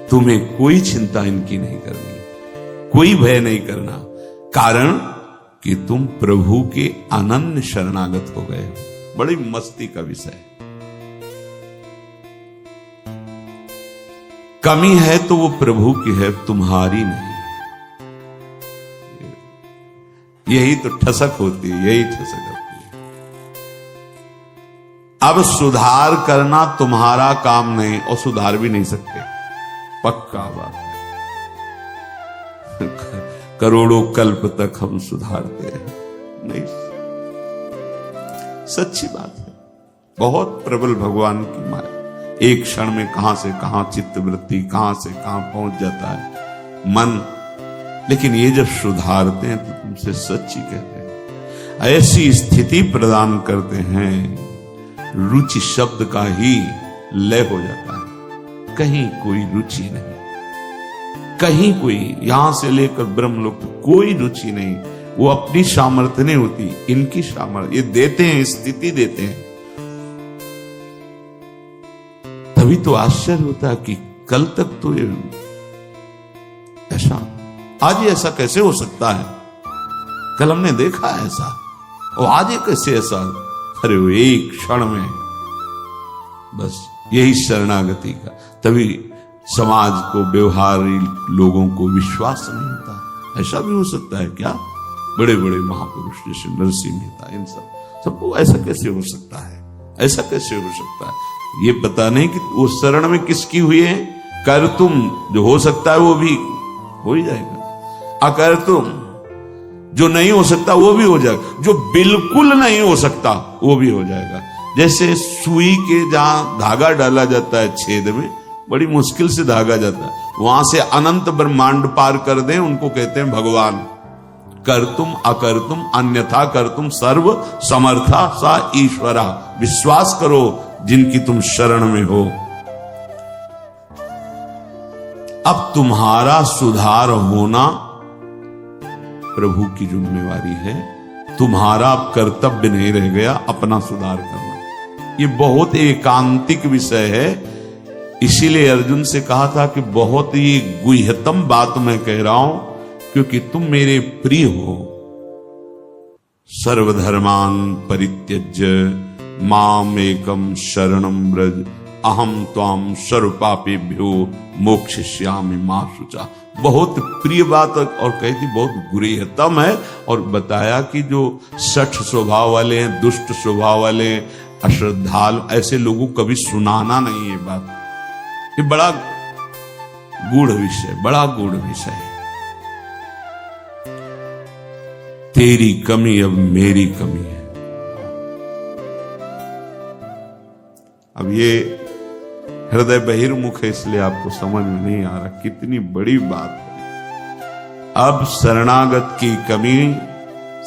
तुम्हें कोई चिंता इनकी नहीं करनी, कोई भय नहीं करना, कारण कि तुम प्रभु के अनन्य शरणागत हो गए हो। बड़ी मस्ती का विषय। कमी है तो वो प्रभु की है, तुम्हारी नहीं। यही तो ठसक होती है, यही ठसक होती है। अब सुधार करना तुम्हारा काम नहीं, और सुधार भी नहीं सकते, पक्का बात। करोड़ों कल्प तक हम सुधारते हैं नहीं, सच्ची बात है। बहुत प्रबल भगवान की माया, एक क्षण में कहां से कहां चित्त वृत्ति, कहां से कहां पहुंच जाता है मन। लेकिन ये जब सुधारते हैं तो तुमसे सच्ची कहते हैं, ऐसी स्थिति प्रदान करते हैं, रुचि शब्द का ही लय हो जाता है, कहीं कोई रुचि नहीं, कहीं कोई, यहां से लेकर ब्रह्मलोक कोई रुचि नहीं। वो अपनी सामर्थ्य नहीं होती, इनकी सामर्थ्य, ये देते हैं, स्थिति देते हैं। तभी तो आश्चर्य होता है कि कल तक तो ये ऐसा, आज ये ऐसा कैसे हो सकता है, कल हमने देखा ऐसा, और आज ये कैसे ऐसा। अरे वो एक क्षण में, बस यही शरणागति का। तभी समाज को, व्यवहारी लोगों को विश्वास नहीं होता। ऐसा भी हो सकता है क्या, बड़े बड़े महापुरुष जैसे नरसिंह मेहता, इन सबको ऐसा कैसे हो सकता है, ऐसा कैसे हो सकता है। ये पता नहीं कि वो शरण में किसकी हुई है। कर तुम, जो हो सकता है वो भी हो ही जाएगा, अकर तुम, जो नहीं हो सकता वो भी हो जाएगा, जो बिल्कुल नहीं हो सकता वो भी हो जाएगा। जैसे सुई के जहां धागा डाला जाता है छेद में, बड़ी मुश्किल से धागा जाता है, वहां से अनंत ब्रह्मांड पार कर दें, उनको कहते हैं भगवान। कर तुम अकर तुम अन्यथा कर तुम सर्व समर्था सा ईश्वरा। विश्वास करो जिनकी तुम शरण में हो। अब तुम्हारा सुधार होना प्रभु की जिम्मेवारी है, तुम्हारा अब कर्तव्य नहीं रह गया अपना सुधार करना। ये बहुत एकांतिक विषय है, इसीलिए अर्जुन से कहा था कि बहुत ही गुह्यतम बात मैं कह रहा हूं, क्योंकि तुम मेरे प्रिय हो। सर्वधर्मान परित्यज्य माम एकम शरणम व्रज अहम त्वाम सर्व पापेभ्यो मोक्षयिष्यामि मा शुचा। बहुत प्रिय बात, और कही थी बहुत गुह्यतम है। और बताया कि जो शठ स्वभाव वाले हैं, दुष्ट स्वभाव वाले, अश्रद्धालु, ऐसे लोगों को कभी सुनाना नहीं है बात। ये बड़ा गूढ़ विषय, बड़ा गूढ़ विषय है। तेरी कमी अब मेरी कमी है। अब ये हृदय बहिर्मुख है, इसलिए आपको समझ में नहीं आ रहा कितनी बड़ी बात है। अब शरणागत की कमी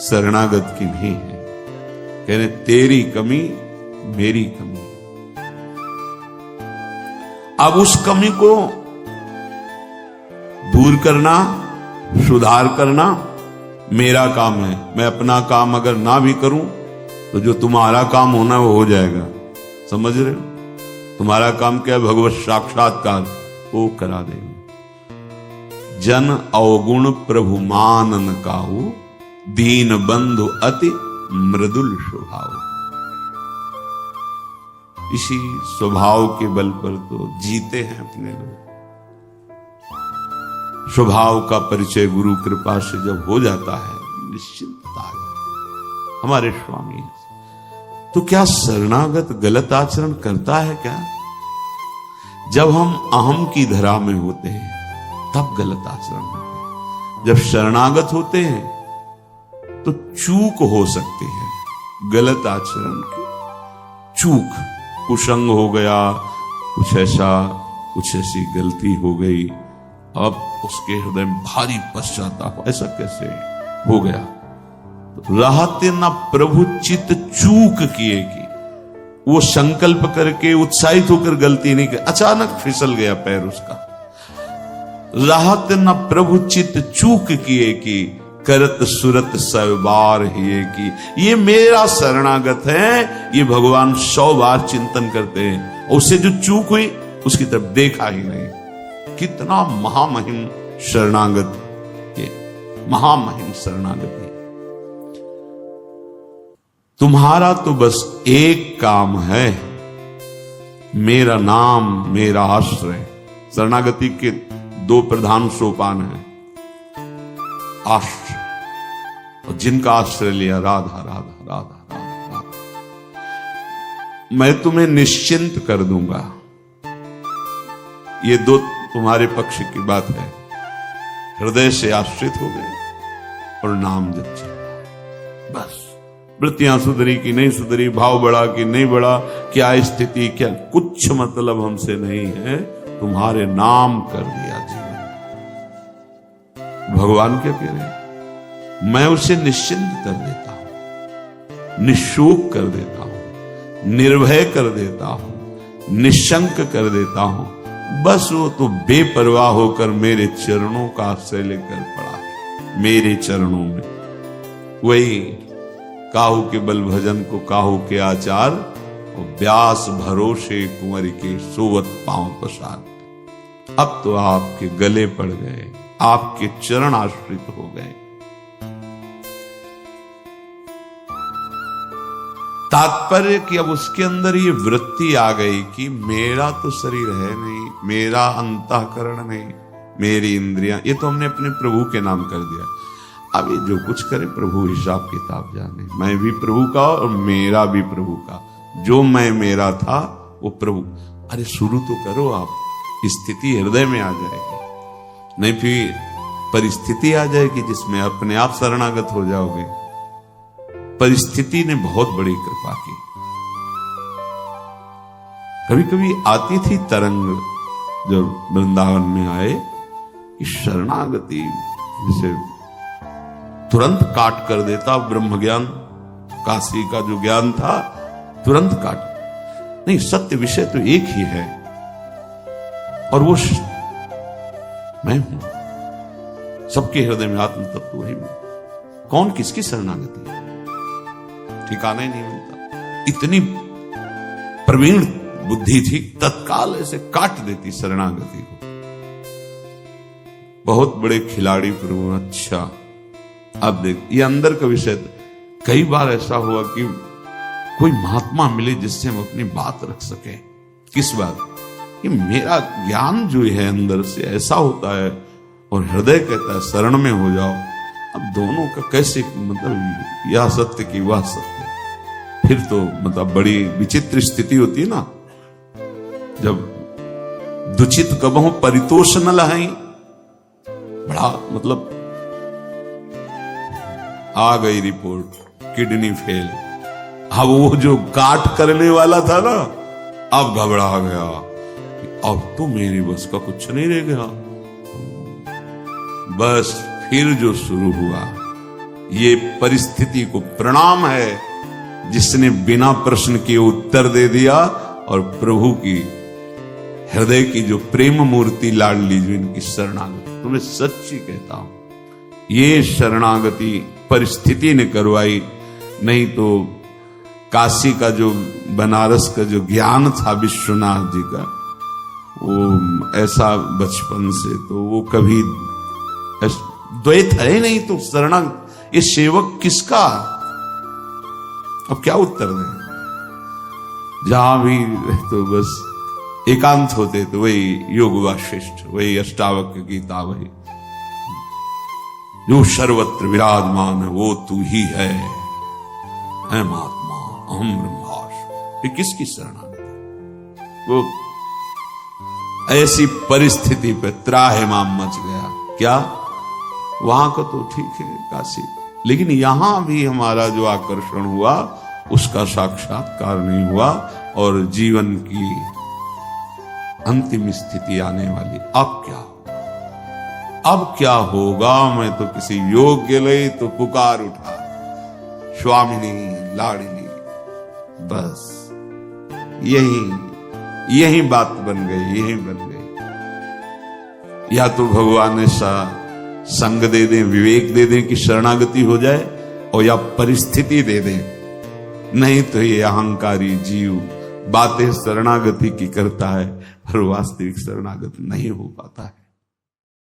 शरणागत की नहीं है, कहने तेरी कमी मेरी कमी। अब उस कमी को दूर करना, सुधार करना मेरा काम है। मैं अपना काम अगर ना भी करूं तो जो तुम्हारा काम होना है वो हो जाएगा। समझ रहे हो? तुम्हारा काम क्या है? भगवत साक्षात्कार, वो करा देगा। जन अवगुण प्रभु मानन काहू, दीन बंधु अति मृदुल स्वभाव। इसी स्वभाव के बल पर तो जीते हैं अपने लोग। स्वभाव का परिचय गुरु कृपा से जब हो जाता है, निश्चिंतता है। हमारे स्वामी तो क्या शरणागत गलत आचरण करता है क्या? जब हम अहम की धरा में होते हैं तब गलत आचरण होते हैं। जब शरणागत होते हैं तो चूक हो सकती है, गलत आचरण की चूक, कुसंग हो गया, कुछ ऐसा, कुछ ऐसी गलती हो गई, अब उसके हृदय में भारी पश्चाताप, ऐसा कैसे हो गया? रहते न प्रभु चित चूक किए की, वो संकल्प करके उत्साहित होकर गलती नहीं की, अचानक फिसल गया पैर उसका। रहते न प्रभु चित चूक किए की, करत सुरत सब बार ही की। ये मेरा शरणागत है, ये भगवान 100 बार चिंतन करते हैं, और उससे जो चूक हुई उसकी तरफ देखा ही नहीं। कितना महामहिम शरणागत, ये महामहिम शरणागति। तुम्हारा तो बस एक काम है, मेरा नाम मेरा आश्रय। शरणागति के दो प्रधान सोपान हैं, आश्रय और जिनका आश्रय लिया राधा राधा राधा राधा राधा, मैं तुम्हें निश्चिंत कर दूंगा। ये दो तुम्हारे पक्ष की बात है। हृदय से आश्रित हो गए और नाम जप चल रहा, बस। वृत्तियां सुधरी कि नहीं सुधरी, भाव बढ़ा कि नहीं बढ़ा, क्या स्थिति, क्या, कुछ मतलब हमसे नहीं है, तुम्हारे नाम कर दिया जीवन। भगवान क्या कह रहे हैं? मैं उसे निश्चिंत कर देता हूं, निशोक कर देता हूं, निर्भय कर देता हूं, निशंक कर देता हूं। बस वो तो बेपरवाह होकर मेरे चरणों का आश्रय लेकर पड़ा है, मेरे चरणों में। वही काहू के बल भजन को काहू के आचार, और व्यास भरोसे कुंवर के सोवत पांव पसार। अब तो आपके गले पड़ गए, आपके चरण आश्रित हो गए। तात्पर्य कि अब उसके अंदर ये वृत्ति आ गई कि मेरा तो शरीर है नहीं, मेरा अंतःकरण नहीं, मेरी इंद्रियां, ये तो हमने अपने प्रभु के नाम कर दिया। अब ये जो कुछ करे प्रभु हिसाब किताब जाने। मैं भी प्रभु का और मेरा भी प्रभु का। जो मैं मेरा था वो प्रभु। अरे शुरू तो करो आप, स्थिति हृदय में आ जाएगी, नहीं फिर परिस्थिति आ जाएगी जिसमें अपने आप शरणागत हो जाओगे। परिस्थिति ने बहुत बड़ी कृपा की। कभी कभी आती थी तरंग जब वृंदावन में आए कि शरणागति जिसे तुरंत काट कर देता ब्रह्म ज्ञान, काशी का जो ज्ञान था तुरंत काट। नहीं, सत्य विषय तो एक ही है और वो मैं हूं। सबके हृदय में आत्म तत्व वही मैं। कौन किसकी शरणागति है, ठिकाना ही नहीं मिलता। इतनी प्रवीण बुद्धि थी, तत्काल ऐसे काट देती शरणागति को। बहुत बड़े खिलाड़ी प्रभु। अच्छा अब देख, ये अंदर का विषय। कई बार ऐसा हुआ कि कोई महात्मा मिले जिससे हम अपनी बात रख सके। किस बात? कि मेरा ज्ञान जो है अंदर से ऐसा होता है और हृदय कहता है शरण में हो जाओ। अब दोनों का कैसे, मतलब यह सत्य की वह सत्य, फिर तो मतलब बड़ी विचित्र स्थिति होती है ना। जब दुचित कबहू परितोष न लहाई, बड़ा मतलब आ गई रिपोर्ट किडनी फेल। अब वो जो काट करने वाला था ना, अब घबरा गया, अब तो मेरी बस का कुछ नहीं रह गया। बस फिर जो शुरू हुआ, ये परिस्थिति को प्रणाम है जिसने बिना प्रश्न के उत्तर दे दिया। और प्रभु की हृदय की जो प्रेम मूर्ति लाडली, जो इनकी शरणागति, तुम्हें सच्ची कहता हूं, ये शरणागति परिस्थिति ने करवाई। नहीं तो काशी का जो, बनारस का जो ज्ञान था विश्वनाथ जी का, वो ऐसा बचपन से तो वो कभी द्वैत है ही नहीं। तो शरणागत, ये सेवक किसका? अब क्या उत्तर दें? जहां भी तो बस एकांत होते तो वही योग वाशिष्ठ, वही अष्टावक्र गीता, वही जो सर्वत्र विराजमान है वो तू ही है, महात्मा अहम ब्रह्मास्मि। ये किसकी शरणागति? वो ऐसी परिस्थिति पे त्राहिमाम मच गया। क्या वहां का तो ठीक है काशी, लेकिन यहां भी हमारा जो आकर्षण हुआ उसका साक्षात्कार नहीं हुआ और जीवन की अंतिम स्थिति आने वाली। अब क्या होगा? अब क्या होगा? मैं तो किसी योग के लिए तो पुकार उठा, स्वामिनी लाडली, बस यही बात बन गई, यही बन गई। या तो भगवान ऐसा संग दे दें, विवेक दे दें कि शरणागति हो जाए, और या परिस्थिति दे दें। नहीं तो ये अहंकारी जीव बातें शरणागति की करता है, और वास्तविक शरणागत नहीं हो पाता है।